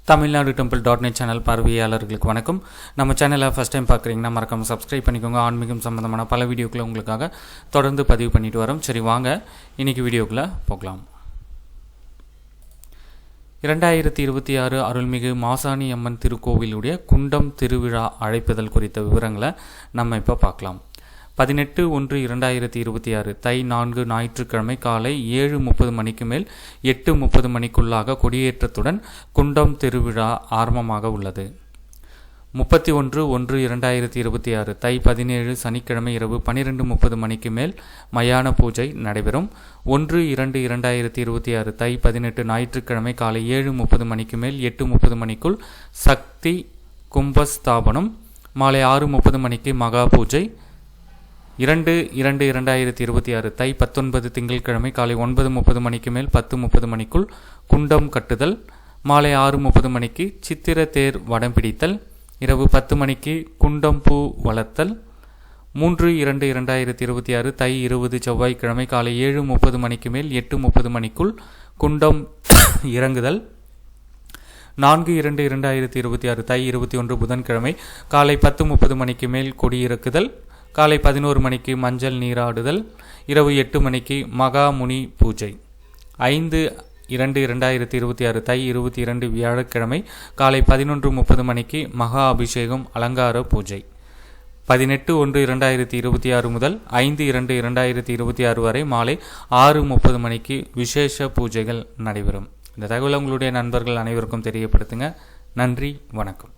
Tamil Nadu டெம்பிள்.net channel பார்வையாளர்களுக்கு வணக்கம். நம்ம சேனலை ஃபஸ்ட் டைம் பார்க்குறீங்கன்னா மறக்காமல் சப்ஸ்கிரைப் பண்ணிக்கோங்க. ஆன்மீகம் சம்மந்தமான பல வீடியோக்களை உங்களுக்காக தொடர்ந்து பதிவு பண்ணிட்டு வரோம். சரி, வாங்க இன்றைக்கி வீடியோக்குள்ளே போகலாம். 2026 அருள்மிகு மாசாணி அம்மன் திருக்கோவிலுடைய குண்டம் திருவிழா அழைப்புதல் குறித்த விவரங்களை நம்ம இப்போ பார்க்கலாம். 18/1/2026 தை 4 ஞாயிற்றுக்கிழமை காலை 7:30 மணிக்கு மேல் 8:30 மணிக்குள்ளாக கொடியேற்றத்துடன் குண்டம் திருவிழா ஆரம்பமாக உள்ளது. 31/1/2026 தை 17 சனிக்கிழமை இரவு 12:30 மணிக்கு மேல் மயான பூஜை நடைபெறும். 1/2/2026 தை 18 ஞாயிற்றுக்கிழமை காலை 7:30 மணிக்கு மேல் 8:30 மணிக்குள் சக்தி கும்பஸ்தாபனம். மாலை 6:30 மணிக்கு மகா பூஜை. 2/2/2026 தை 19 திங்கட்கிழமை காலை 9:30 மணிக்கு மேல் 10:30 மணிக்குள் குண்டம் கட்டுதல். மாலை 6:30 மணிக்கு சித்திர தேர் வடம் பிடித்தல். இரவு 10 மணிக்கு குண்டம் பூ வளர்த்தல். 3/2/2026 தை 20 செவ்வாய்க்கிழமை காலை 7:30 மணிக்கு மேல் 8:30 மணிக்குள் குண்டம் இறங்குதல். 4/2/2026 தை 21 புதன்கிழமை காலை 10:30 மணிக்கு மேல் கொடியிறக்குதல். காலை 11 மணிக்கு மஞ்சள் நீராடுதல். இரவு 8 மணிக்கு மகாமுனி பூஜை. 5/2/2026 தை 22 வியாழக்கிழமை காலை 11:30 மணிக்கு மகா அபிஷேகம் அலங்கார பூஜை. 18/1/2026 முதல் 5/2/2026 வரை மாலை 6:30 மணிக்கு விசேஷ பூஜைகள் நடைபெறும். இந்த தகவலை உங்களுடைய நண்பர்கள் அனைவருக்கும் தெரியப்படுத்துங்க. நன்றி, வணக்கம்.